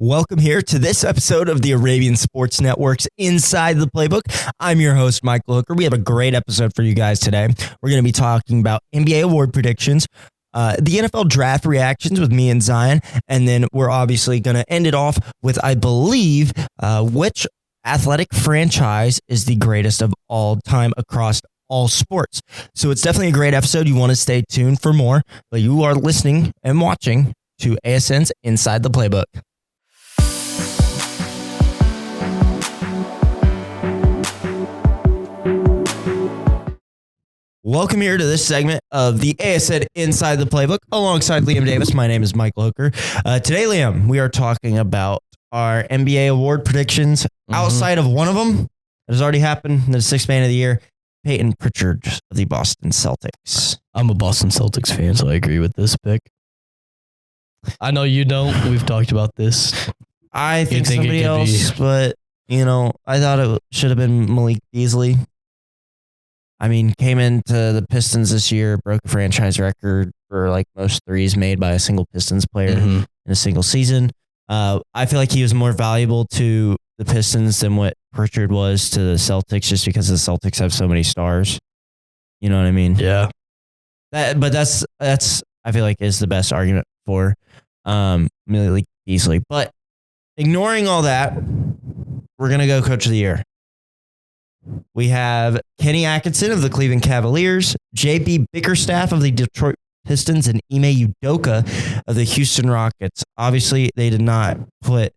Welcome here to this episode of the Arabian Sports Network's Inside the Playbook. I'm your host, Michael Hooker. We have a great episode for you guys today. We're going to be talking about NBA award predictions, the NFL draft reactions with me and Zion, and then we're obviously going to end it off with, I believe, which athletic franchise is the greatest of all time across all sports. So it's definitely a great episode. You want to stay tuned for more, but you are listening and watching to ASN'S Inside the Playbook. Welcome here to this segment of the ASN Inside the Playbook alongside Liam Davis. My name is Michael Hooker. Today, Liam, we are talking about our NBA award predictions. Outside of one of them that has already happened, the sixth man of the year, Peyton Pritchard of the Boston Celtics. I'm a Boston Celtics fan, so I agree with this pick. I know you don't. We've talked about this. I think somebody else, but, I thought it should have been Malik Beasley. I mean, came into the Pistons this year, broke a franchise record for most threes made by a single Pistons player in a single season. I feel like he was more valuable to the Pistons than what Pritchard was to the Celtics, just because the Celtics have so many stars. You know what I mean? Yeah. But that's I feel like is the best argument for Malik Beasley. But ignoring all that, we're gonna go Coach of the Year. We have Kenny Atkinson of the Cleveland Cavaliers, J.B. Bickerstaff of the Detroit Pistons, and Ime Udoka of the Houston Rockets. Obviously, they did not put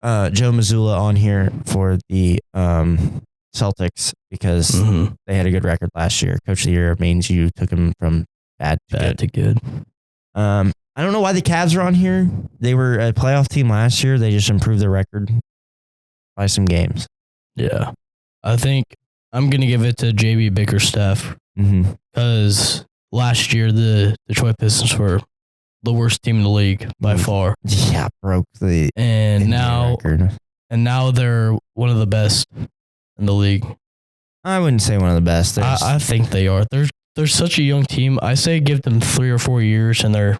Joe Mazzulla on here for the Celtics because they had a good record last year. Coach of the Year means you took him from bad to good. I don't know why the Cavs are on here. They were a playoff team last year. They just improved their record by some games. Yeah. I think I'm going to give it to J.B. Bickerstaff because last year the Detroit Pistons were the worst team in the league by far. Yeah, broke the record. And now they're one of the best in the league. I wouldn't say one of the best. I think they are. They're such a young team. I say give them 3 or 4 years and they're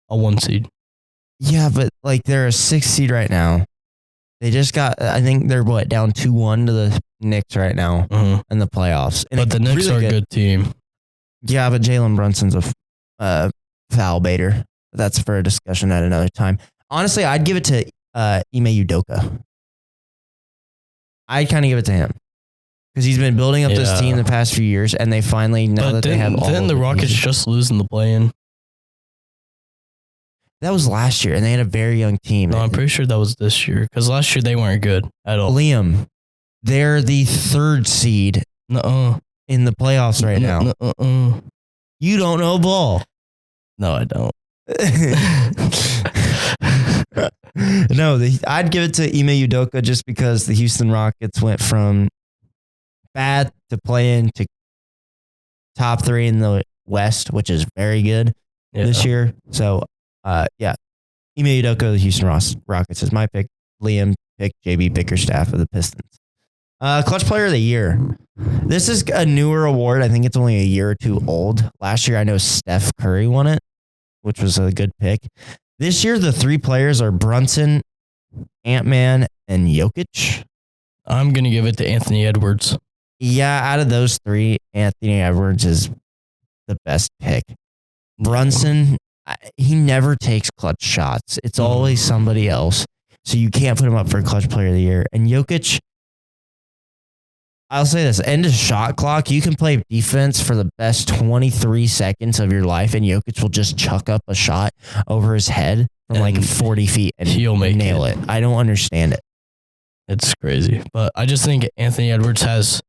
a 1 seed. Yeah, but they're a 6 seed right now. They just got, I think they're down 2-1 to the Knicks right now in the playoffs. And but the Knicks are a good team. Yeah, but Jalen Brunson's a foul baiter. That's for a discussion at another time. Honestly, I'd give it to Ime Udoka. I'd kind of give it to him because he's been building up this team the past few years, and they finally, they have all Then the Rockets just losing the play-in. That was last year, and they had a very young team. No, I'm pretty sure that was this year, because last year they weren't good at all. Liam, they're the 3rd seed in the playoffs right now. You don't know ball. No, I don't. No, I'd give it to Ime Udoka just because the Houston Rockets went from bad to play-in to top 3 in the West, which is very good this year. So, Ime Udoka of the Houston Rockets is my pick. Liam picked J.B. Bickerstaff of the Pistons. Clutch Player of the Year. This is a newer award. I think it's only a year or 2 old. Last year, I know Steph Curry won it, which was a good pick. This year, the 3 players are Brunson, Ant-Man, and Jokic. I'm going to give it to Anthony Edwards. Yeah, out of those 3, Anthony Edwards is the best pick. Brunson, he never takes clutch shots. It's always somebody else. So you can't put him up for Clutch Player of the Year. And Jokic, I'll say this, end of shot clock, you can play defense for the best 23 seconds of your life, and Jokic will just chuck up a shot over his head from 40 feet and he'll nail it. I don't understand it. It's crazy. But I just think Anthony Edwards has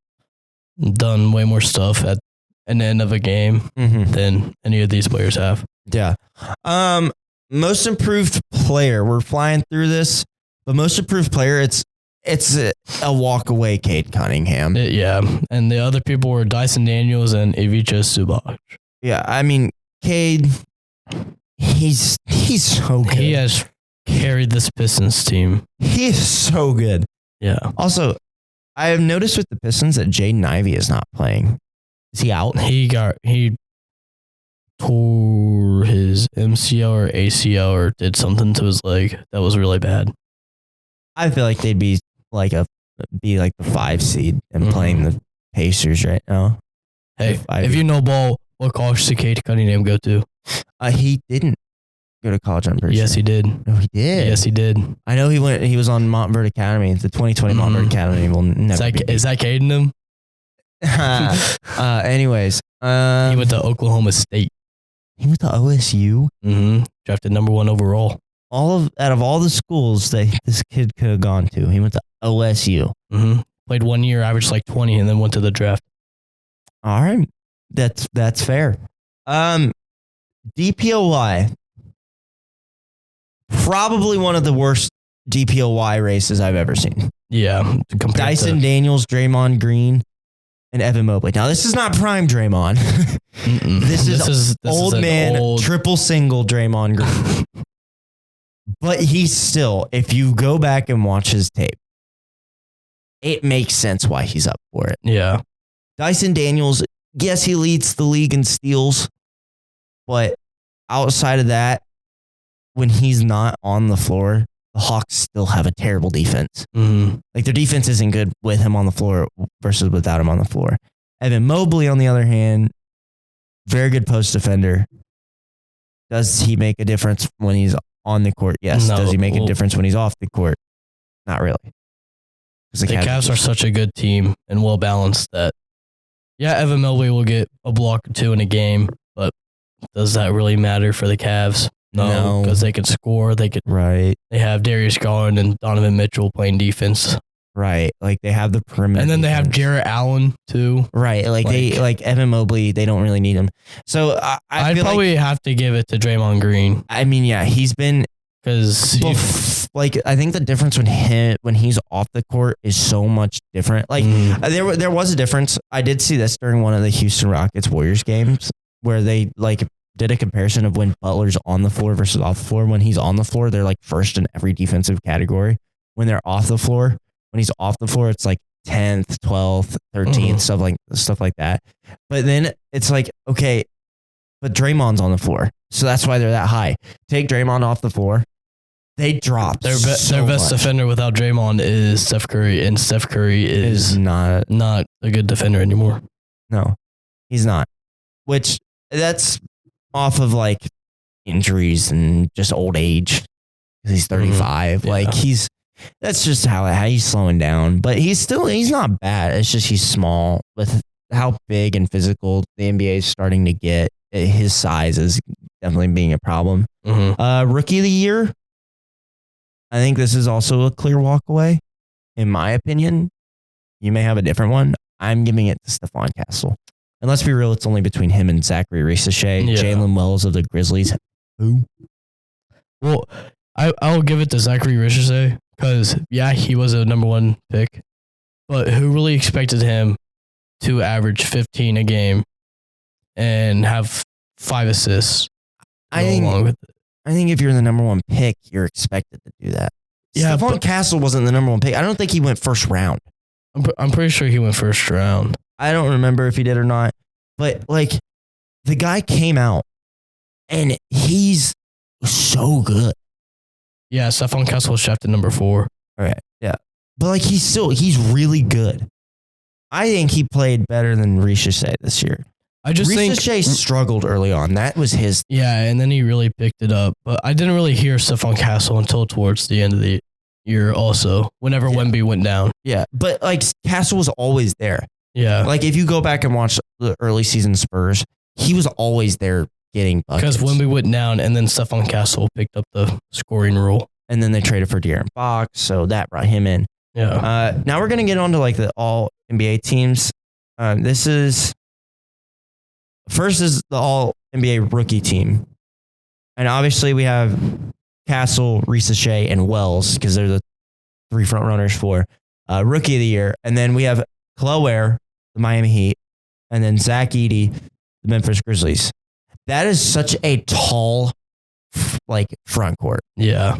done way more stuff at an end of a game than any of these players have. Yeah. Most improved player. We're flying through this, but most improved player, it's a walk away, Cade Cunningham. And the other people were Dyson Daniels and Ivica Zubac. Yeah, I mean, Cade, he's so good. He has carried this Pistons team. He is so good. Yeah. Also, I have noticed with the Pistons that Jaden Ivey is not playing. Is he out? He tore his MCL or ACL or did something to his leg that was really bad. I feel like they'd be like the 5 seed and playing the Pacers right now. Hey, if you know ball, what college did Cade Cunningham go to? He didn't go to college. I'm pretty sure. Yes, he did. No, he did. Yes, he did. I know he went. He was on Montverde Academy. The 2020 Montverde Academy will never. Is that Caden him? Anyways, he went to Oklahoma State. He went to OSU. Drafted number 1 overall. Out of all the schools that this kid could have gone to, he went to OSU. Played 1 year, averaged like 20, and then went to the draft. All right, that's fair. DPOY, probably one of the worst DPOY races I've ever seen. Yeah, Dyson Daniels, Draymond Green, and Evan Mobley. Now, this is not prime Draymond. This is old man, triple single Draymond Green. But he's still, if you go back and watch his tape, it makes sense why he's up for it. Yeah. Dyson Daniels, yes, he leads the league in steals, but outside of that, when he's not on the floor, the Hawks still have a terrible defense. Like, their defense isn't good with him on the floor versus without him on the floor. Evan Mobley, on the other hand, very good post defender. Does he make a difference when he's on the court? Yes. No. Does he make a difference when he's off the court? Not really. The Cavs are such a good team and well balanced that, yeah, Evan Mobley will get a block or 2 in a game, but does that really matter for the Cavs? No, because they can score. They have Darius Garland and Donovan Mitchell playing defense. Right, like they have the perimeter, and then they have Jarrett Allen too. Right, like Evan Mobley, they don't really need him. So I'd probably have to give it to Draymond Green. I mean, yeah, he's been because I think the difference when he's off the court is so much different. Like there was a difference. I did see this during one of the Houston Rockets Warriors games where they did a comparison of when Butler's on the floor versus off the floor. When he's on the floor, they're like first in every defensive category. When they're off the floor, when he's off the floor, it's like 10th, 12th, 13th, stuff like that. But then it's like, okay, but Draymond's on the floor. So that's why they're that high. Take Draymond off the floor. They drop. Their best defender without Draymond is Steph Curry, and Steph Curry is not a good defender anymore. No, he's not. Which that's off of like injuries and just old age. He's 35. Yeah. That's just how he's slowing down. But he's not bad. It's just he's small. With how big and physical the NBA is starting to get, his size is definitely being a problem. Rookie of the year, I think this is also a clear walk away. In my opinion, you may have a different one. I'm giving it to Stephon Castle. And let's be real, it's only between him and Zachary Ricochet, Jalen Wells of the Grizzlies. Who? Well, I'll give it to Zachary Ricochet because, yeah, he was a number 1 pick. But who really expected him to average 15 a game and have 5 assists? I think if you're the number 1 pick, you're expected to do that. Yeah, Stephon Castle wasn't the number 1 pick. I don't think he went first round. I'm pretty sure he went first round. I don't remember if he did or not. But, the guy came out, and he's so good. Yeah, Stephon Castle was drafted number 4. All right, yeah. But, he's really good. I think he played better than Ricochet this year. Ricochet struggled early on. That was his. Yeah, and then he really picked it up. But I didn't really hear Stephon Castle until towards the end of the year also, whenever Wemby went down. Yeah, but, Castle was always there. Yeah. If you go back and watch the early season Spurs, he was always there getting buckets. Because Wemby went down, and then Stephon Castle picked up the scoring role. And then they traded for De'Aaron Fox, so that brought him in. Yeah. Now we're going to get on to, the all-NBA teams. First is the all-NBA rookie team. And obviously we have Castle, Ricochet, and Wells, because they're the 3 front runners for rookie of the year. And then we have Chloe, the Miami Heat, and then Zach Edey, the Memphis Grizzlies. That is such a tall, front court. Yeah.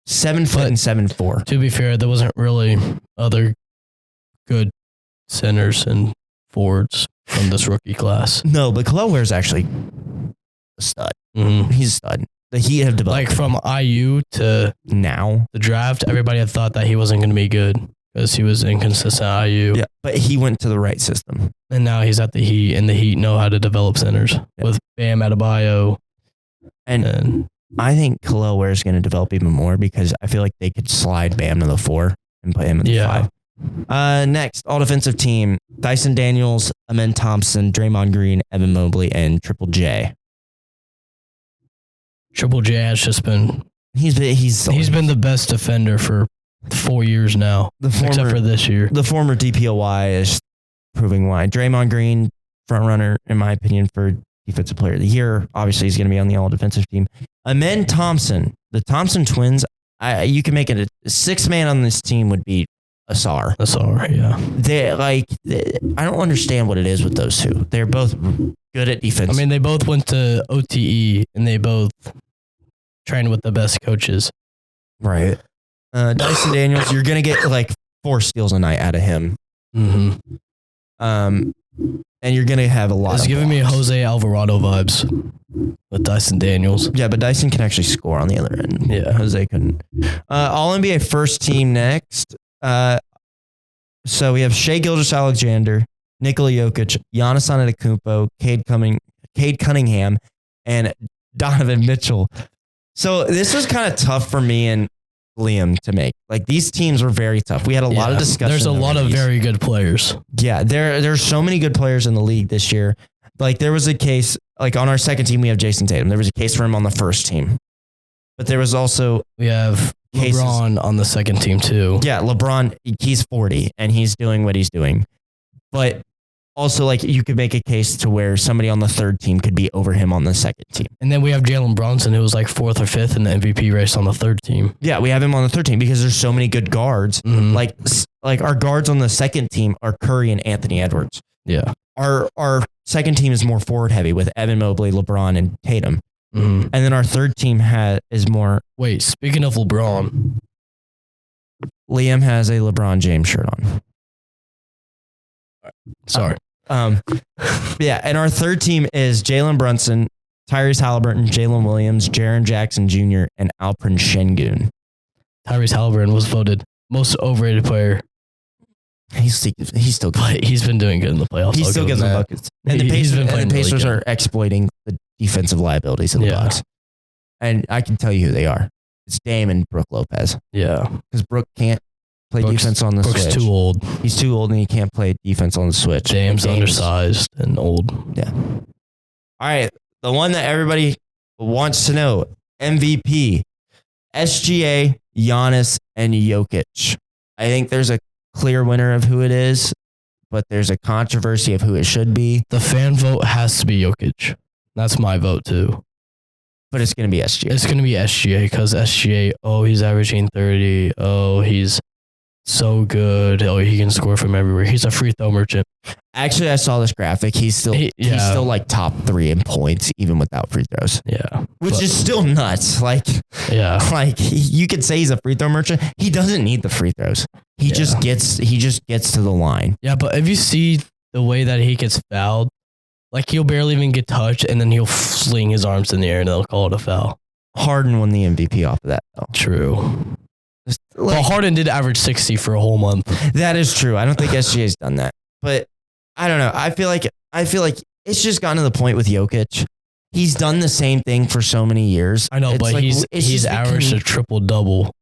7 foot and 7'4". To be fair, there wasn't really other good centers and forwards from this rookie class. No, but Chloe is actually a stud. Mm-hmm. He's a stud. The Heat have developed. Like from IU to now, the draft, everybody had thought that he wasn't going to be good because he was inconsistent at IU. Yeah, but he went to the right system. And now he's at the Heat, and the Heat know how to develop centers with Bam Adebayo. And I think Khalil Ware is going to develop even more because I feel like they could slide Bam to the 4 and put him in the 5. Next, all defensive team: Dyson Daniels, Amen Thompson, Draymond Green, Evan Mobley, and Triple J. Triple J has just been he's been the best defender for 4 years now, except for this year. The former DPOY is proving why. Draymond Green, front runner in my opinion for Defensive Player of the Year. Obviously, he's going to be on the all defensive team. Amen Thompson, the Thompson twins. You can make it a 6 man on this team would be Asar. Asar, yeah. I don't understand what it is with those two. They're both good at defense. I mean, they both went to OTE and they both trained with the best coaches. Right. Dyson Daniels, you're going to get like 4 steals a night out of him. Mm-hmm. And you're going to have a lot It's giving me Jose Alvarado vibes with Dyson Daniels. Yeah, but Dyson can actually score on the other end. Yeah. Jose couldn't. All NBA first team next. So we have Shai Gilgeous-Alexander, Nikola Jokic, Giannis Antetokounmpo, Cade Cunningham, and Donovan Mitchell. So this was kind of tough for me and Liam to make. Like these teams were very tough. We had a lot of discussion. There's a lot of very good players. Yeah, there's so many good players in the league this year. Like there was a case, like on our second team, we have Jason Tatum. There was a case for him on the first team. But there was also... We have LeBron on the second team too. Yeah, LeBron, he's 40 and he's doing what he's doing. But also, like, you could make a case to where somebody on the third team could be over him on the second team. And then we have Jalen Brunson, who was like 4th or 5th in the MVP race on the third team. Yeah, we have him on the third team because there's so many good guards. Mm-hmm. Like our guards on the second team are Curry and Anthony Edwards. Yeah. Our second team is more forward heavy with Evan Mobley, LeBron, and Tatum. Mm-hmm. And then our third team is more... Wait, speaking of LeBron. Liam has a LeBron James shirt on. Sorry. Yeah, and our third team is Jalen Brunson, Tyrese Halliburton, Jalen Williams, Jaren Jackson Jr., and Alperen Şengün. Tyrese Halliburton was voted most overrated player. He's still good. But he's been doing good in the playoffs. He still gets the buckets. And the Pacers are exploiting the defensive liabilities of the Bucks. And I can tell you who they are. It's Dame and Brook Lopez. Yeah. Because Brook can't play defense on the switch. Brook's too old. He's too old and he can't play defense on the switch. Dame's undersized and old. Yeah. All right. The one that everybody wants to know. MVP. SGA, Giannis, and Jokic. I think there's a clear winner of who it is, but there's a controversy of who it should be. The fan vote has to be Jokic. That's my vote too. But it's going to be SGA. It's going to be SGA because SGA, he's averaging 30. Oh, he's so good. Oh, he can score from everywhere. He's a free throw merchant. Actually, I saw this graphic. He's still like top 3 in points, even without free throws. Yeah. Which is still nuts. Like you could say he's a free throw merchant. He doesn't need the free throws. He just gets to the line. Yeah, but if you see the way that he gets fouled, like he'll barely even get touched and then he'll fling his arms in the air and they'll call it a foul. Harden won the MVP off of that, though. True. Well, Harden did average 60 for a whole month. That is true. I don't think SGA's done that. But I don't know. I feel like it's just gotten to the point with Jokic. He's done the same thing for so many years. I know, it's but like, he's averaged a triple-double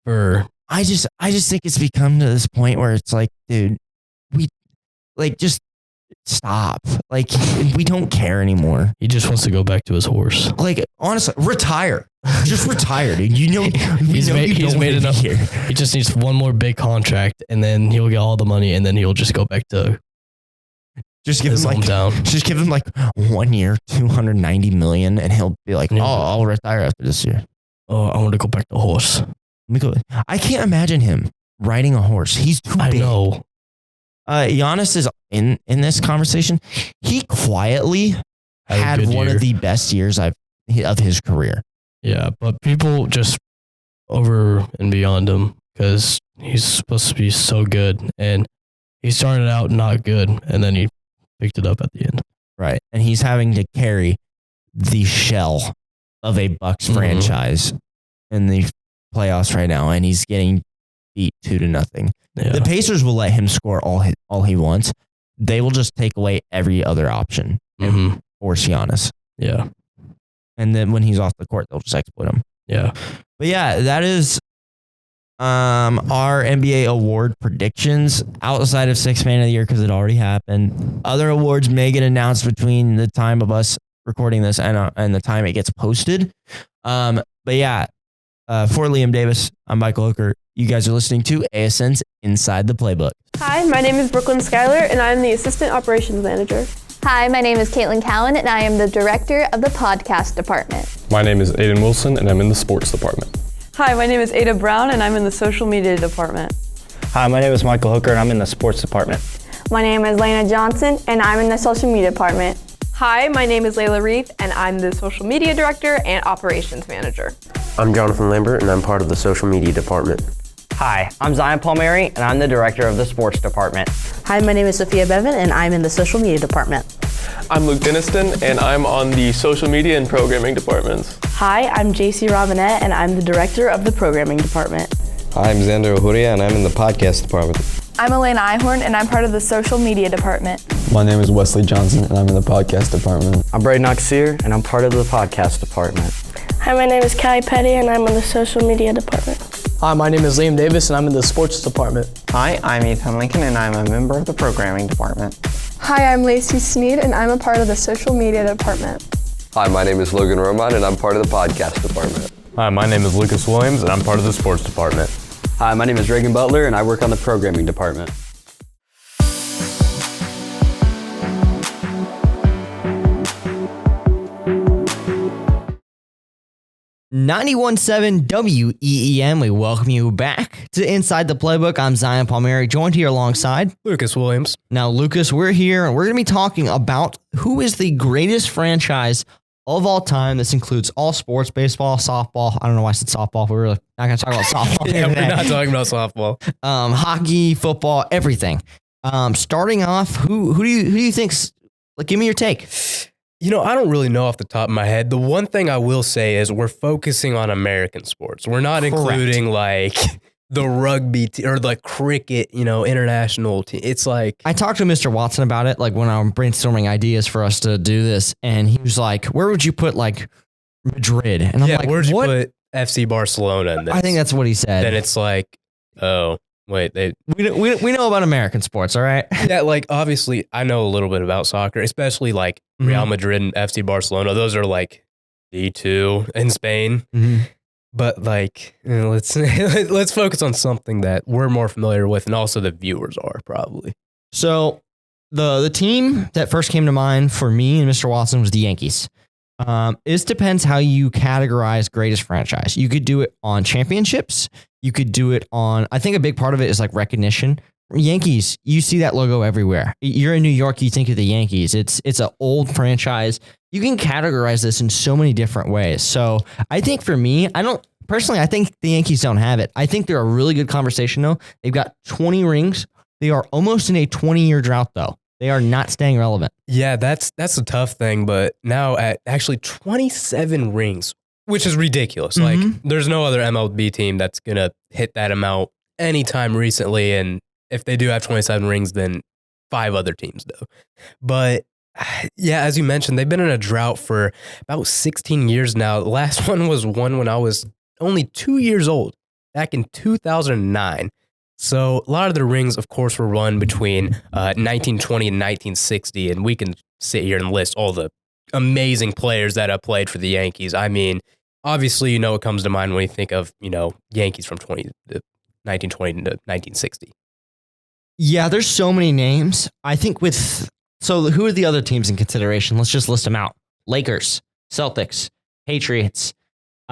for... I just think it's become to this point where it's like, dude, just stop. Like, we don't care anymore. He just wants to go back to his horse. Like, honestly, retire. Just retire, dude. You know, he's made enough here. He just needs one more big contract, and then he'll get all the money, and then he'll just go back to his hometown. Just give him like 1 year, $290 million, and he'll be like, I'll retire after this year. Oh, I want to go back to horse. I can't imagine him riding a horse. He's too big. I know. Giannis is in this conversation. He quietly had one of the best years of his career. Yeah, but people just over and beyond him because he's supposed to be so good. And he started out not good, and then he picked it up at the end. Right. And he's having to carry the shell of a Bucks franchise in the playoffs right now, and he's getting beat 2-0. Yeah. The Pacers will let him score all he wants. They will just take away every other option and force Giannis. Yeah. And then when he's off the court, they'll just exploit him. Yeah. But yeah, that is our NBA award predictions outside of Sixth Man of the Year because it already happened. Other awards may get announced between the time of us recording this and the time it gets posted. But yeah, for Liam Davis, I'm Michael Hooker. You guys are listening to ASN's Inside the Playbook. Hi, my name is Brooklyn Schuyler, and I'm the Assistant Operations Manager. Hi, my name is Caitlin Cowan, and I am the Director of the Podcast Department. My name is Aiden Wilson, and I'm in the Sports Department. Hi, my name is Ada Brown, and I'm in the Social Media Department. Hi, my name is Michael Hooker, and I'm in the Sports Department. My name is Lena Johnson, and I'm in the Social Media Department. Hi, my name is Layla Reith, and I'm the Social Media Director and Operations Manager. I'm Jonathan Lambert, and I'm part of the Social Media Department. Hi, I'm Zion Palmieri, and I'm the Director of the Sports Department. Hi, my name is Sophia Bevan, and I'm in the Social Media Department. I'm Luke Denniston, and I'm on the Social Media and Programming Departments. Hi, I'm JC Robinette, and I'm the Director of the Programming Department. Hi, I'm Xander Ohuria, and I'm in the Podcast Department. I'm Elena Ihorn, and I'm part of the Social Media Department. My name is Wesley Johnson, and I'm in the Podcast Department. I'm Braden Oxeer, and I'm part of the Podcast Department. Hi, my name is Callie Petty, and I'm in the Social Media Department. Hi, my name is Liam Davis, and I'm in the Sports Department. Hi, I'm Ethan Lincoln, and I'm a member of the Programming Department. Hi, I'm Lacey Sneed, and I'm a part of the Social Media Department. Hi, my name is Logan Roman, and I'm part of the Podcast Department. Hi, my name is Lucas Williams, and I'm part of the Sports Department. Hi, my name is Reagan Butler, and I work on the Programming Department. 91.7 WEEM. We welcome you back to Inside the Playbook. I'm Zion Palmieri, joined here alongside Lucas Williams. Now, Lucas, we're here and we're going to be talking about who is the greatest franchise of all time. This includes all sports, baseball, softball. I don't know why I said softball. We're really not going to talk about softball. Yeah, we're not talking about softball. Hockey, football, everything. Starting off, who do you think's? Like, give me your take. You know, I don't really know off the top of my head. The one thing I will say is we're focusing on American sports. We're not including like the rugby or like cricket, international team. It's like I talked to Mr. Watson about it, like when I'm brainstorming ideas for us to do this, and he was like, "Where would you put like Madrid?" And I'm like, "Where'd you put FC Barcelona?" And I think that's what he said. Then it's like, oh. Wait, we know about American sports, all right? Yeah, like obviously I know a little bit about soccer, especially like Real Madrid and FC Barcelona. Those are like D2 in Spain. But like, let's focus on something that we're more familiar with, and also the viewers are probably. So the team that first came to mind for me and Mr. Watson was the Yankees. It depends how you categorize greatest franchise. You could do it on championships. You could do it on, I think a big part of it is like recognition. Yankees, you see that logo everywhere. You're in New York, you think of the Yankees. It's an old franchise. You can categorize this in so many different ways. So I think for me, I think the Yankees don't have it. I think they're a really good conversation though. They've got 20 rings. They are almost in a 20-year drought though. They are not staying relevant. Yeah, that's a tough thing, but now at actually 27 rings, which is ridiculous. Like, there's no other MLB team that's going to hit that amount anytime recently, and if they do have 27 rings, then 5 other teams do. But, yeah, as you mentioned, they've been in a drought for about 16 years now. The last one was one when I was only 2 years old, back in 2009. So a lot of the rings, of course, were run between 1920 and 1960, and we can sit here and list all the amazing players that have played for the Yankees. I mean, obviously, what comes to mind when you think of, Yankees from 1920 to 1960. Yeah, there's so many names. I think so who are the other teams in consideration? Let's just list them out. Lakers, Celtics, Patriots.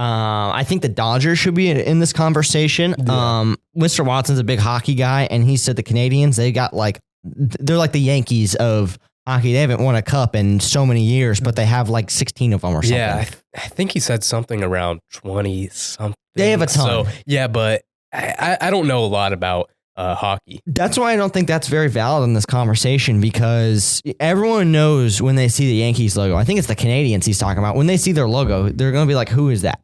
I think the Dodgers should be in this conversation. Yeah. Mr. Watson's a big hockey guy, and he said the Canadians, they're like the Yankees of hockey. They haven't won a cup in so many years, but they have like 16 of them or something. Yeah, I think he said something around 20 something. They have a ton. So, yeah, but I don't know a lot about hockey. That's why I don't think that's very valid in this conversation, because everyone knows when they see the Yankees logo. I think it's the Canadians he's talking about. When they see their logo, they're going to be like, who is that?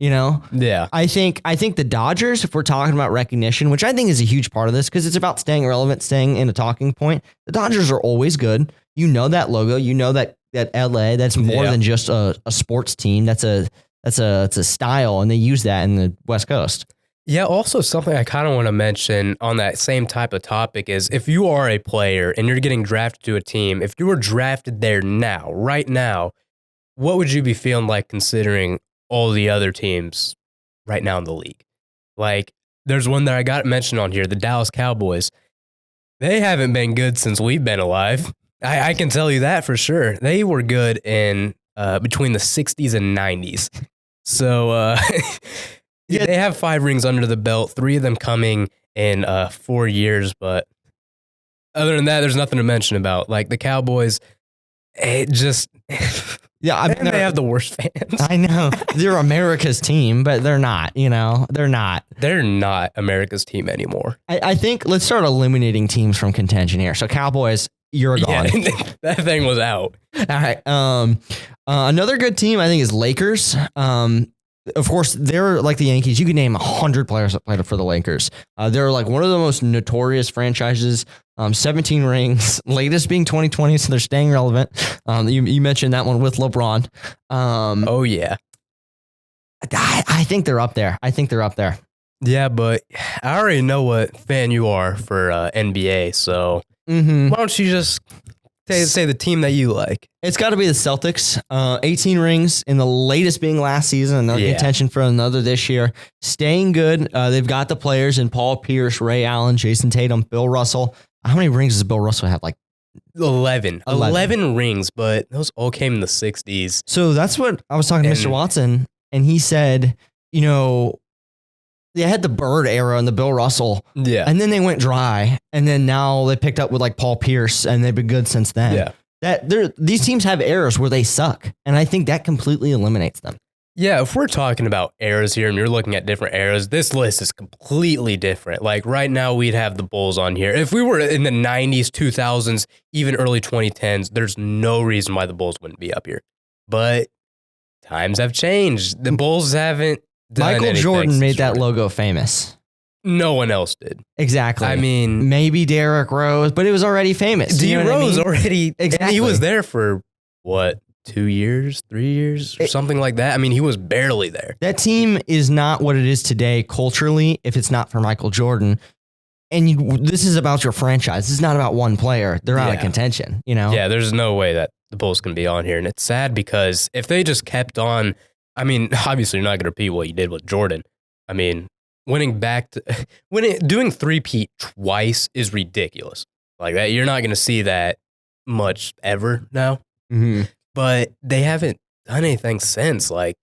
You know? Yeah. I think the Dodgers, if we're talking about recognition, which I think is a huge part of this, because it's about staying relevant, staying in a talking point. The Dodgers are always good. You know that logo. You know that LA, that's more than just a sports team. It's a style, and they use that in the West Coast. Yeah, also something I kind of want to mention on that same type of topic is if you are a player and you're getting drafted to a team, if you were drafted there now, right now, what would you be feeling like considering all the other teams right now in the league? Like, there's one that I got mentioned on here, the Dallas Cowboys. They haven't been good since we've been alive. I can tell you that for sure. They were good in between the 60s and 90s. So, yeah, they have 5 rings under the belt, 3 of them coming in 4 years. But other than that, there's nothing to mention about. Like, the Cowboys, it just... Yeah, I mean, they have the worst fans. I know. They're America's team, but they're not, you know? They're not. They're not America's team anymore. I think let's start eliminating teams from contention here. So, Cowboys, you're gone. Yeah, that thing was out. All right. Another good team, I think, is Lakers. Of course, they're like the Yankees. You could name 100 players that played for the Lakers. They're like one of the most notorious franchises. 17 rings, latest being 2020, so they're staying relevant. You mentioned that one with LeBron. Oh, yeah. I think they're up there. Yeah, but I already know what fan you are for NBA, so why don't you just say the team that you like? It's got to be the Celtics. 18 rings, in the latest being last season, and they're contention for another this year. Staying good. They've got the players in Paul Pierce, Ray Allen, Jason Tatum, Bill Russell. How many rings does Bill Russell have? Like 11 rings, but those all came in the 60s. So that's what I was talking to Mr. Watson, and he said, you know, they had the Bird era and the Bill Russell. Yeah. And then they went dry, and then now they picked up with like Paul Pierce, and they've been good since then. Yeah. These teams have eras where they suck, and I think that completely eliminates them. Yeah, if we're talking about eras here and you're looking at different eras, this list is completely different. Like right now, we'd have the Bulls on here. If we were in the 90s, 2000s, even early 2010s, there's no reason why the Bulls wouldn't be up here. But times have changed. The Bulls haven't done Michael Jordan made that logo famous. No one else did. Exactly. I mean, maybe Derrick Rose, but it was already famous. D Rose already, exactly. And he was there for what? 2 years, 3 years, or something like that. I mean, he was barely there. That team is not what it is today culturally if it's not for Michael Jordan. And this is about your franchise. This is not about one player. They're out of contention, you know? Yeah, there's no way that the Bulls can be on here. And it's sad because if they just kept on, I mean, obviously you're not going to repeat what you did with Jordan. I mean, doing three-peat twice is ridiculous. Like that, you're not going to see that much ever now. Mm-hmm. But they haven't done anything since. Like,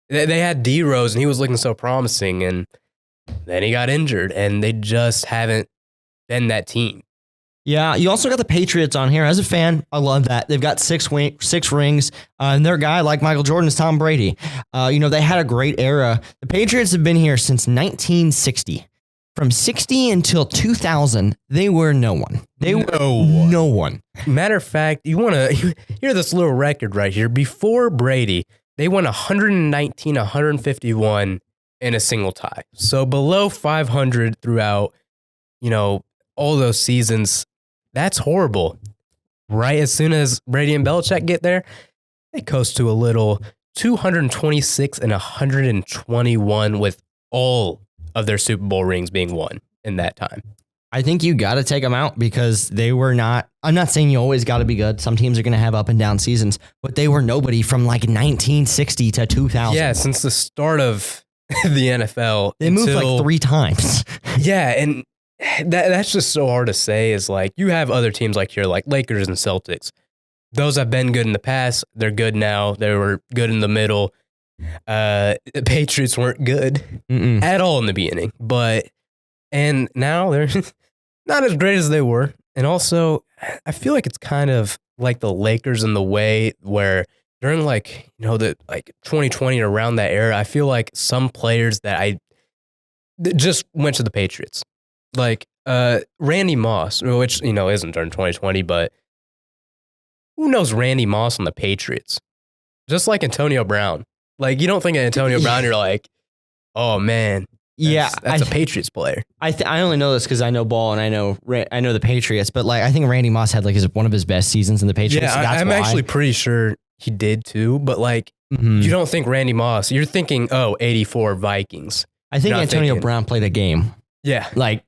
they had D Rose, and he was looking so promising, and then he got injured, and they just haven't been that team. Yeah, you also got the Patriots on here. As a fan, I love that. They've got six rings, and their guy, like Michael Jordan, is Tom Brady. They had a great era. The Patriots have been here since 1960. From 60 until 2000, they were no one. They were no one. Matter of fact, you want to hear this little record right here. Before Brady, they won 119, 151 in a single tie. So below 500 throughout, all those seasons. That's horrible. Right as soon as Brady and Belichick get there, they coast to a little 226 and 121 with all of their Super Bowl rings being won in that time. I think you got to take them out because they were not. I'm not saying you always got to be good. Some teams are going to have up and down seasons, but they were nobody from like 1960 to 2000. Yeah, since the start of the NFL. They moved like 3 times. Yeah, and that's just so hard to say is like you have other teams like here, like Lakers and Celtics. Those have been good in the past. They're good now. They were good in the middle. The Patriots weren't good at all in the beginning, and now they're not as great as they were. And also, I feel like it's kind of like the Lakers in the way where during the 2020 around that era, I feel like some players that just went to the Patriots. like Randy Moss, which, isn't during 2020, but who knows Randy Moss on the Patriots? Just like Antonio Brown. Like, you don't think of Antonio Brown, you're like, oh, man. That's a Patriots player. I only know this because I know ball and I know the Patriots, but like I think Randy Moss had like one of his best seasons in the Patriots. Yeah, I'm actually pretty sure he did too, but like you don't think Randy Moss, you're thinking, 84 Vikings. I think Antonio Brown played a game. Yeah. Like,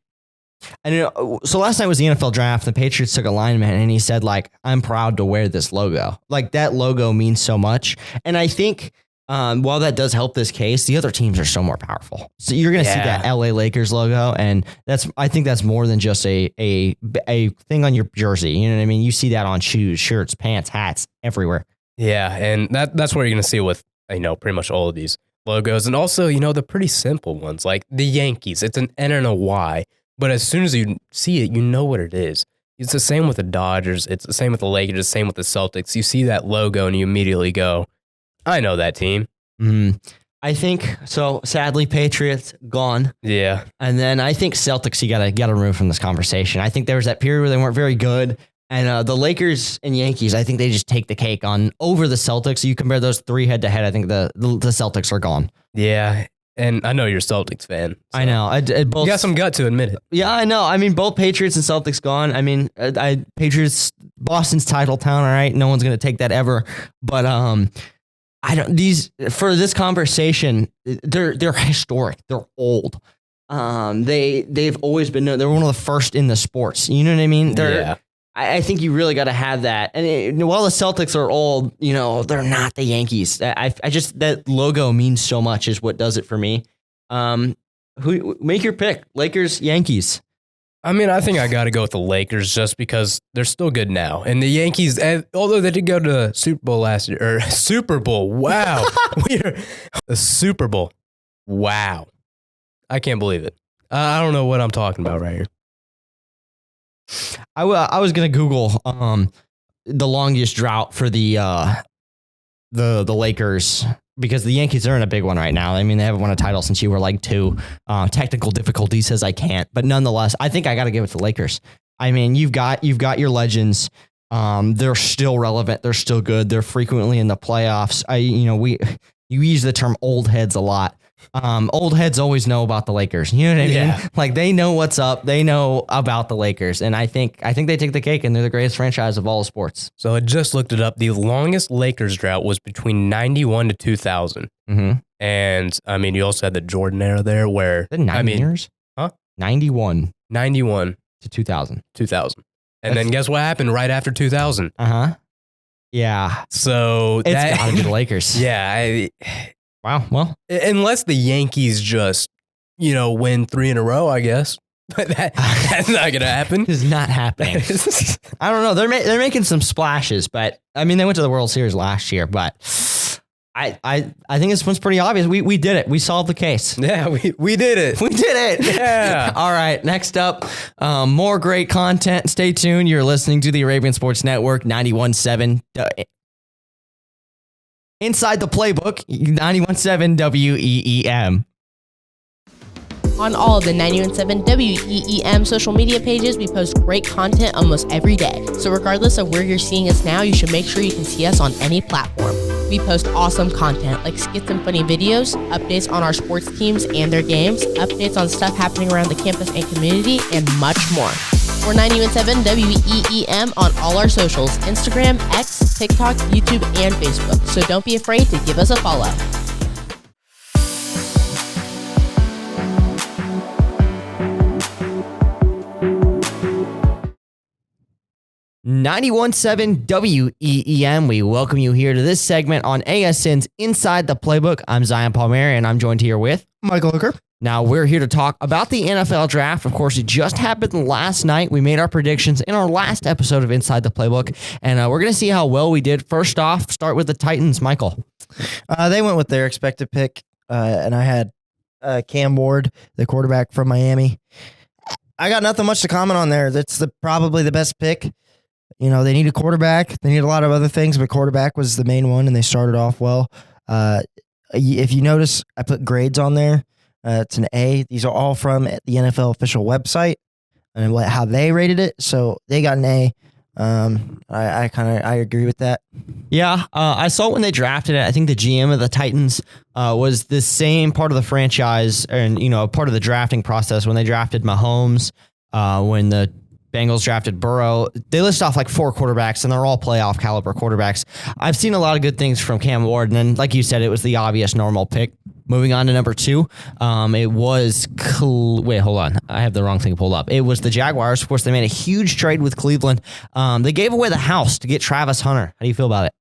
so last night was the NFL draft. The Patriots took a lineman and he said like, I'm proud to wear this logo. Like that logo means so much. And I think while that does help this case, the other teams are so more powerful. So you're going to see that LA Lakers logo. And I think that's more than just a thing on your jersey. You know what I mean? You see that on shoes, shirts, pants, hats, everywhere. Yeah. And that's what you're going to see with, pretty much all of these logos. And also, the pretty simple ones like the Yankees. It's an N and a Y. But as soon as you see it, you know what it is. It's the same with the Dodgers. It's the same with the Lakers. It's the same with the Celtics. You see that logo and you immediately go, I know that team. I think so. Sadly, Patriots gone. Yeah, and then I think Celtics. You gotta remove from this conversation. I think there was that period where they weren't very good, and the Lakers and Yankees. I think they just take the cake over the Celtics. You compare those three head to head. I think the Celtics are gone. Yeah, and I know you're a Celtics fan. So. I know. Both, you got some gut to admit it. Yeah, I know. I mean, both Patriots and Celtics gone. I mean, Patriots, Boston's title town. All right, no one's gonna take that ever. But for this conversation, they're historic. They're old. They've always been known. They're one of the first in the sports. You know what I mean? I think you really got to have that. And while the Celtics are old, they're not the Yankees. I just that logo means so much is what does it for me. Who make your pick? Lakers, Yankees. I mean, I think I got to go with the Lakers just because they're still good now. And the Yankees, although they did go to Super Bowl last year, or Super Bowl, wow. The Super Bowl, wow. I can't believe it. I don't know what I'm talking about right here. I was going to Google the longest drought for the Lakers because the Yankees are in a big one right now. I mean, they haven't won a title since you were like 2. Technical difficulty says I can't, but nonetheless, I think I got to give it to the Lakers. I mean, you've got your legends. They're still relevant. They're still good. They're frequently in the playoffs. You use the term old heads a lot. Old heads always know about the Lakers. You know what I mean? Like they know what's up. They know about the Lakers. And I think they take the cake and they're the greatest franchise of all sports. So I just looked it up. The longest Lakers drought was between 91 to 2000. Mm-hmm. And I mean, you also had the Jordan era there where 9 years? Huh? 91 to 2000. And then guess what happened right after 2000? Uh-huh. Yeah. So it's gotta be the Lakers. Yeah. Wow. Well, unless the Yankees just, win 3 in a row, I guess. But that's not going to happen. It's not happening. I don't know. They're making some splashes, but I mean, they went to the World Series last year, but I think this one's pretty obvious. We did it. We solved the case. Yeah, we did it. We did it. Yeah. All right. Next up, more great content. Stay tuned. You're listening to the Arabian Sports Network 91.7. Inside the Playbook, 91.7 WEEM. On all of the 91.7 WEEM social media pages, we post great content almost every day. So regardless of where you're seeing us now, you should make sure you can see us on any platform. We post awesome content like skits and funny videos, updates on our sports teams and their games, updates on stuff happening around the campus and community, and much more. We're 91.7 WEEM on all our socials, Instagram, X, TikTok, YouTube, and Facebook. So don't be afraid to give us a follow. .7 WEEM. We welcome you here to this segment on ASN's Inside the Playbook. I'm Zion Palmieri, and I'm joined here with Michael Hooker. Now, we're here to talk about the NFL draft. Of course, it just happened last night. We made our predictions in our last episode of Inside the Playbook, and we're going to see how well we did. First off, start with the Titans. Michael. They went with their expected pick, and I had Cam Ward, the quarterback from Miami. I got nothing much to comment on there. That's probably the best pick. They need a quarterback. They need a lot of other things, but quarterback was the main one, and they started off well. If you notice, I put grades on there. It's an A. These are all from the NFL official website and how they rated it. So they got an A. I agree with that. Yeah, I saw when they drafted it. I think the GM of the Titans was the same part of the franchise and part of the drafting process when they drafted Mahomes. When the Bengals drafted Burrow, they list off like 4 quarterbacks, and they're all playoff caliber quarterbacks. I've seen a lot of good things from Cam Ward, and then, like you said, it was the obvious normal pick. Moving on to number 2, it was wait, hold on, I have the wrong thing pulled up. It was the Jaguars. Of course, they made a huge trade with Cleveland. They gave away the house to get Travis Hunter. How do you feel about it?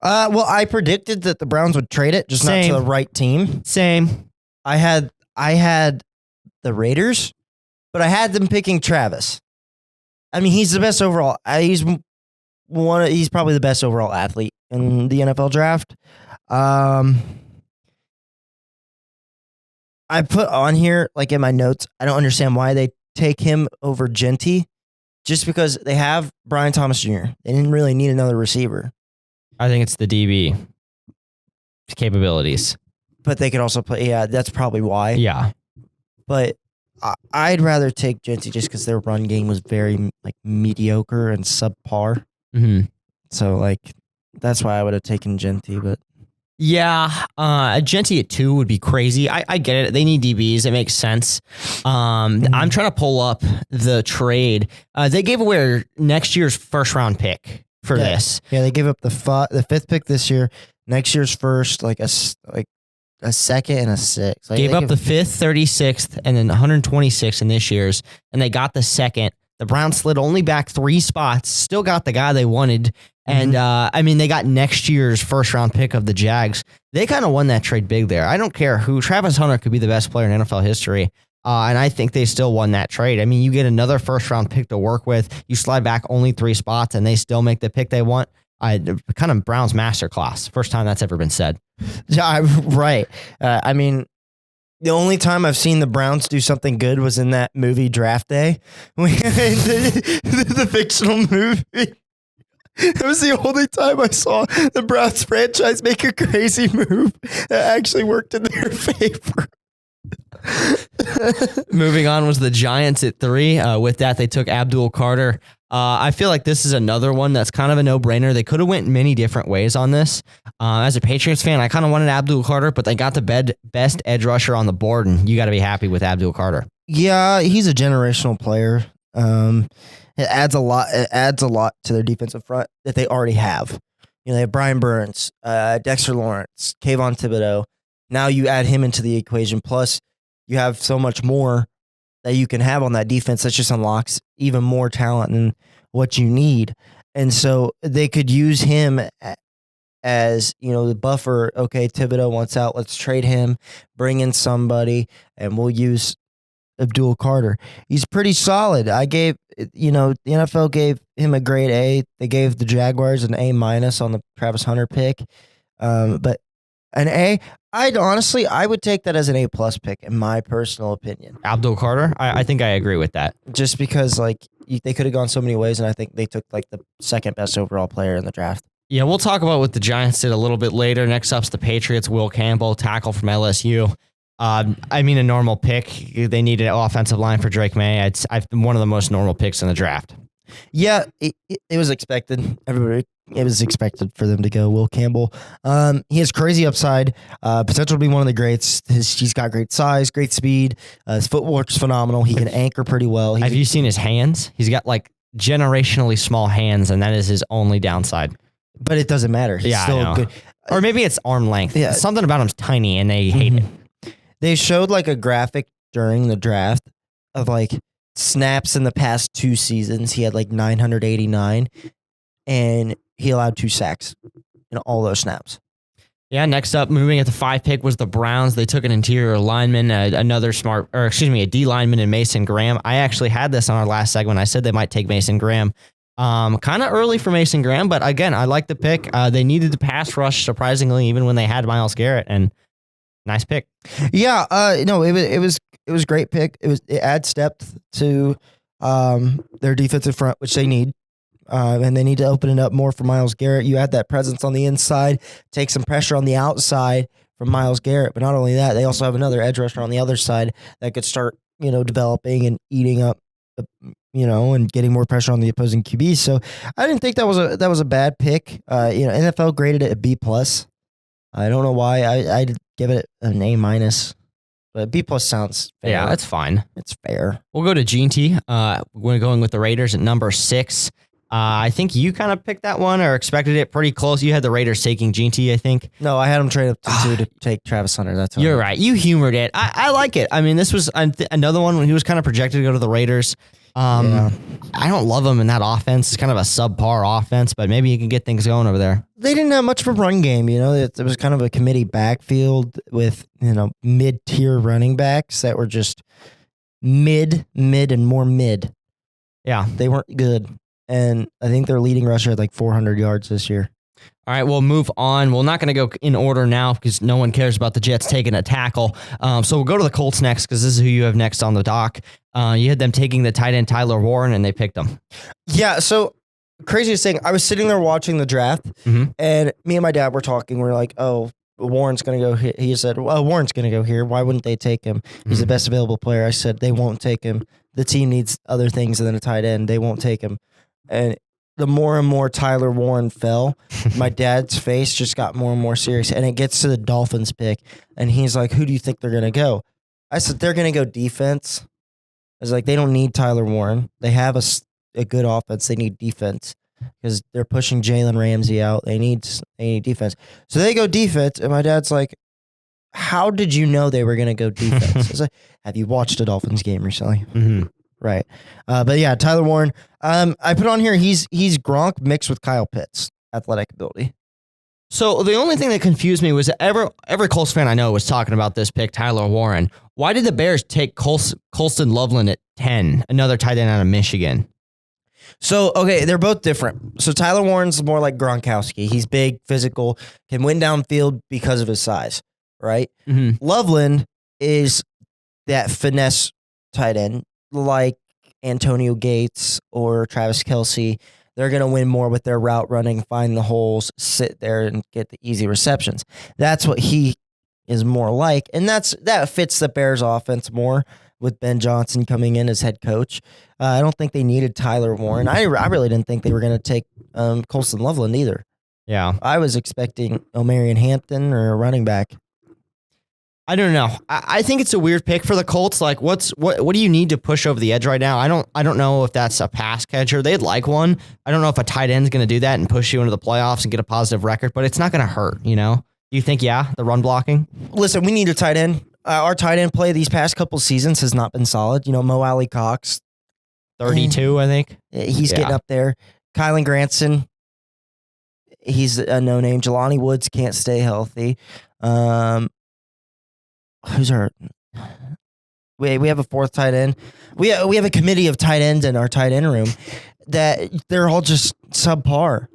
Well, I predicted that the Browns would trade it, just not to the right team. Same. I had the Raiders, but I had them picking Travis. I mean, he's the best overall. He's probably the best overall athlete in the NFL draft. I put on here, like in my notes, I don't understand why they take him over Genty, just because they have Brian Thomas Jr. They didn't really need another receiver. I think it's the DB capabilities. But they could also play, yeah, that's probably why. Yeah. But I'd rather take Genty just because their run game was very mediocre and subpar. Mm-hmm. So that's why I would have taken Genty, but. Yeah, a Genty at 2 would be crazy. I get it. They need DBs. It makes sense. I'm trying to pull up the trade. They gave away next year's first round pick for this. Yeah, they gave up the 5th pick this year. Next year's first, a second and a 6th. Gave up the 5th, 36th, and then 126th in this year's, and they got the 2nd. The Browns slid only back 3 spots, still got the guy they wanted. And, they got next year's first-round pick of the Jags. They kind of won that trade big there. I don't care who. Travis Hunter could be the best player in NFL history, and I think they still won that trade. I mean, you get another first-round pick to work with. You slide back only 3 spots, and they still make the pick they want. Kind of Browns masterclass. First time that's ever been said. Yeah, right. The only time I've seen the Browns do something good was in that movie Draft Day. The fictional movie. It was the only time I saw the Browns franchise make a crazy move that actually worked in their favor. Moving on was the Giants at 3. With that, they took Abdul Carter. I feel like this is another one that's kind of a no-brainer. They could have went many different ways on this. As a Patriots fan, I kind of wanted Abdul Carter, but they got the best edge rusher on the board, and you got to be happy with Abdul Carter. Yeah, he's a generational player. It adds a lot. It adds a lot to their defensive front that they already have. They have Brian Burns, Dexter Lawrence, Kayvon Thibodeau. Now you add him into the equation. Plus, you have so much more that you can have on that defense that just unlocks even more talent than what you need. And so they could use him as, the buffer. Okay, Thibodeau wants out. Let's trade him, bring in somebody, and we'll use Abdul Carter. He's pretty solid. The NFL gave him a grade A. They gave the Jaguars an A- on the Travis Hunter pick. But an A, I would take that as an A+ pick in my personal opinion. Abdul Carter? I think I agree with that. Just because they could have gone so many ways, and I think they took the second best overall player in the draft. Yeah, we'll talk about what the Giants did a little bit later. Next up's the Patriots. Will Campbell, tackle from LSU. A normal pick. They needed an offensive line for Drake May. I've been one of the most normal picks in the draft. Yeah, it was expected. It was expected for them to go Will Campbell. He has crazy upside, potential to be one of the greats. He's got great size, great speed. His footwork's phenomenal. He can anchor pretty well. Have you seen his hands? He's got generationally small hands, and that is his only downside. But it doesn't matter. He's still good. Or maybe it's arm length. Yeah. Something about him's tiny, and they hate it. They showed a graphic during the draft of snaps in the past 2 seasons. He had 989, and he allowed 2 sacks in all those snaps. Yeah, next up, moving at the 5 pick was the Browns. They took an interior lineman, a D lineman in Mason Graham. I actually had this on our last segment. I said they might take Mason Graham. Kind of early for Mason Graham, but again, I like the pick. They needed the pass rush, surprisingly, even when they had Myles Garrett, and nice pick. Yeah, it was great pick. It adds depth to their defensive front, which they need. And they need to open it up more for Myles Garrett. You add that presence on the inside, take some pressure on the outside from Myles Garrett. But not only that, they also have another edge rusher on the other side that could start, developing and eating up, and getting more pressure on the opposing QB. So I didn't think that was a bad pick. NFL graded it a B+. I don't know why. I'd give it an A-, but B+ sounds fair. Yeah, that's fine. It's fair. We'll go to Gene T. We're going with the Raiders at number 6. I think you kind of picked that one or expected it pretty close. You had the Raiders taking Gene T, I think. No, I had them trade up to 2 to take Travis Hunter. That's You're right. You humored it. I like it. I mean, this was another one when he was kind of projected to go to the Raiders. I don't love him in that offense. It's kind of a subpar offense, but maybe you can get things going over there. They didn't have much of a run game. It was kind of a committee backfield with, mid-tier running backs that were just mid, and more mid. Yeah. They weren't good. And I think their leading rusher had like 400 yards this year. All right, we'll move on. We're not going to go in order now because no one cares about the Jets taking a tackle. So we'll go to the Colts next because this is who you have next on the dock. You had them taking the tight end Tyler Warren, and they picked him. Yeah, so craziest thing, I was sitting there watching the draft, and me and my dad were talking. We were like, oh, Warren's going to go here. He said, well, Warren's going to go here. Why wouldn't they take him? He's the best available player. I said, they won't take him. The team needs other things than a tight end. They won't take him. And the more and more Tyler Warren fell, my dad's face just got more and more serious. And it gets to the Dolphins pick. And he's like, who do you think they're going to go? I said, they're going to go defense. I was like, they don't need Tyler Warren. They have a good offense. They need defense because they're pushing Jalen Ramsey out. They need defense. So they go defense. And my dad's like, how did you know they were going to go defense? I was like, have you watched a Dolphins game recently? Right. But yeah, Tyler Warren. I put on here, he's Gronk mixed with Kyle Pitts athletic ability. So the only thing that confused me was that every Colts fan I know was talking about this pick, Tyler Warren. Why did the Bears take Colston Loveland at 10, another tight end out of Michigan? So, okay, they're both different. So Tyler Warren's more like Gronkowski. He's big, physical, can win downfield because of his size, right? Loveland is that finesse tight end, like Antonio Gates or Travis Kelce. They're going to win more with their route running, find the holes, sit there and get the easy receptions. That's what he is more like. And that fits the Bears offense more with Ben Johnson coming in as head coach. I don't think they needed Tyler Warren. I really didn't think they were going to take Colston Loveland either. Yeah. I was expecting O'Marion Hampton or a running back. I don't know. I think it's a weird pick for the Colts. Like, what do you need to push over the edge right now? I don't know if that's a pass catcher. They'd like one. I don't know if a tight end's going to do that and push you into the playoffs and get a positive record, but it's not going to hurt, You think, the run blocking? Listen, we need a tight end. Our tight end play these past couple seasons has not been solid. Mo Alley Cox. 32, I think. He's getting up there. Kylan Granson. He's a no-name. Jelani Woods can't stay healthy. Who's our? We have a fourth tight end. We have a committee of tight ends in our tight end room that they're all just subpar.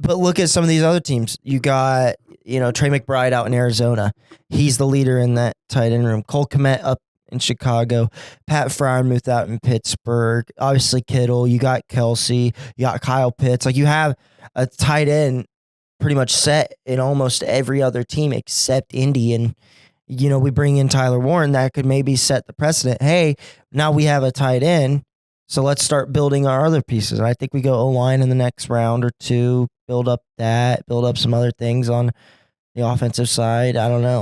But look at some of these other teams. You got Trey McBride out in Arizona. He's the leader in that tight end room. Cole Kmet up in Chicago. Pat Freiermuth out in Pittsburgh. Obviously Kittle. You got Kelsey. You got Kyle Pitts. Like you have a tight end pretty much set in almost every other team except Indy. And we bring in Tyler Warren, that could maybe set the precedent. Hey, now we have a tight end, so let's start building our other pieces. And I think we go O-line in the next round or two, build up some other things on the offensive side. I don't know.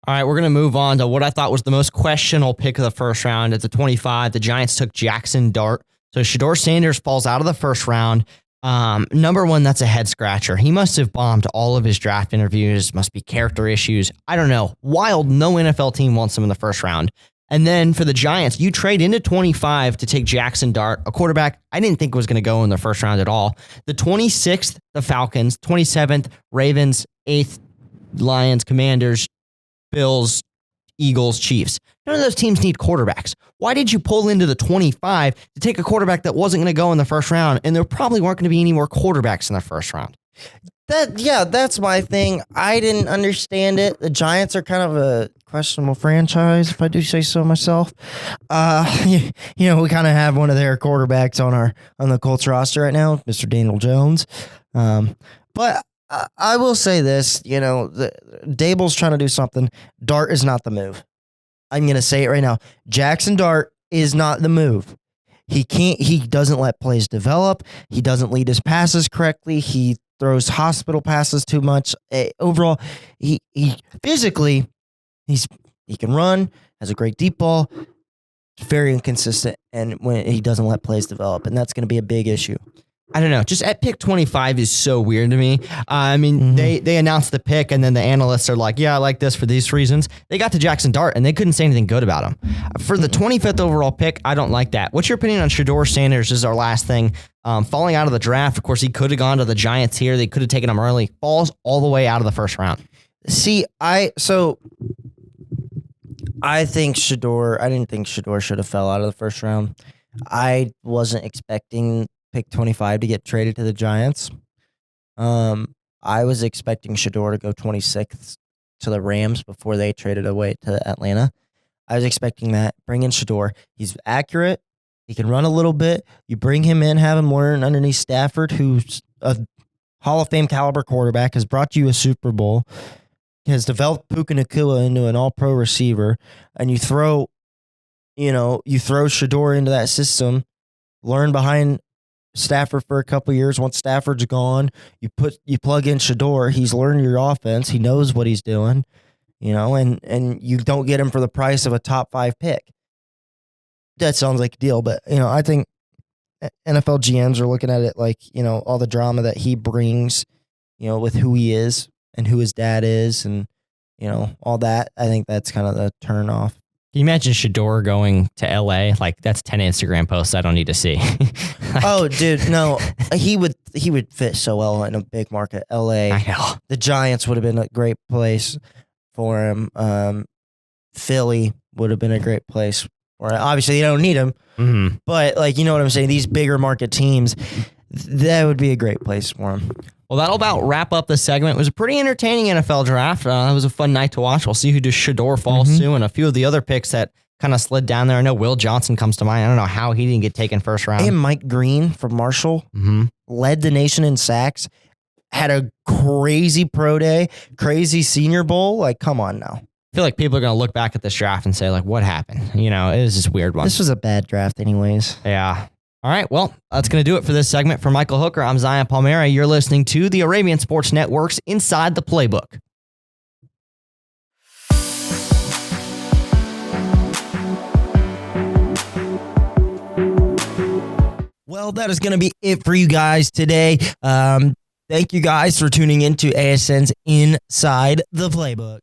All right, we're going to move on to what I thought was the most questionable pick of the first round. At the 25, the Giants took Jackson Dart. So Shedeur Sanders falls out of the first round. Number one, that's a head scratcher. He must have bombed all of his draft interviews, must be character issues. I don't know. Wild, no NFL team wants him in the first round. And then for the Giants, you trade into 25 to take Jackson Dart, a quarterback I didn't think was going to go in the first round at all. The 26th, the Falcons. 27th, Ravens. 8th, Lions, Commanders, Bills, Eagles, Chiefs. None of those teams need quarterbacks. Why did you pull into the 25 to take a quarterback that wasn't going to go in the first round? And there probably weren't going to be any more quarterbacks in the first round. That's my thing. I didn't understand it. The Giants are kind of a questionable franchise, if I do say so myself. We kind of have one of their quarterbacks on the Colts roster right now, Mr. Daniel Jones. But I will say this, Dable's trying to do something. Dart is not the move. I'm going to say it right now. Jackson Dart is not the move. He doesn't let plays develop. He doesn't lead his passes correctly. He throws hospital passes too much. Overall, he physically, he can run, has a great deep ball, very inconsistent, and when he doesn't let plays develop, and that's going to be a big issue. I don't know. Just at pick 25 is so weird to me. I mean, they announced the pick, and then the analysts are like, yeah, I like this for these reasons. They got to Jackson Dart, and they couldn't say anything good about him. For the 25th overall pick, I don't like that. What's your opinion on Shedeur Sanders? This is our last thing. Falling out of the draft, of course, he could have gone to the Giants here. They could have taken him early. Falls all the way out of the first round. See, I think Shedeur, I didn't think Shedeur should have fell out of the first round. I wasn't expecting pick 25 to get traded to the Giants. I was expecting Shedeur to go 26th to the Rams before they traded away to Atlanta. I was expecting that. Bring in Shedeur. He's accurate. He can run a little bit. You bring him in, have him learn underneath Stafford, who's a Hall of Fame caliber quarterback, has brought you a Super Bowl, has developed Puka Nacua into an all-pro receiver, and you throw Shedeur into that system, learn behind Stafford for a couple years. Once Stafford's gone, you plug in Shedeur. He's learned your offense. He knows what he's doing, and you don't get him for the price of a top 5 pick. That sounds like a deal, but I think NFL GMs are looking at it like all the drama that he brings, with who he is and who his dad is, and all that. I think that's kind of the turn off. Can you imagine Shedeur going to LA? Like, that's 10 Instagram posts I don't need to see. Oh, dude, no. He would fit so well in a big market. LA. I know. The Giants would have been a great place for him. Philly would have been a great place for him. Obviously, you don't need him. Mm-hmm. But, you know what I'm saying? These bigger market teams, that would be a great place for him. Well, that'll about wrap up the segment. It was a pretty entertaining NFL draft. It was a fun night to watch. We'll see who does Shedeur falls to, and a few of the other picks that kind of slid down there. I know Will Johnson comes to mind. I don't know how he didn't get taken first round. And Mike Green from Marshall led the nation in sacks, had a crazy pro day, crazy Senior Bowl. Like, come on now. I feel like people are going to look back at this draft and say, like, what happened? It was just a weird one. This was a bad draft anyways. Yeah. All right, well, that's going to do it for this segment. For Michael Hooker, I'm Zion Palmieri. You're listening to the Arabian Sports Network's Inside the Playbook. Well, that is going to be it for you guys today. Thank you guys for tuning in to ASN's Inside the Playbook.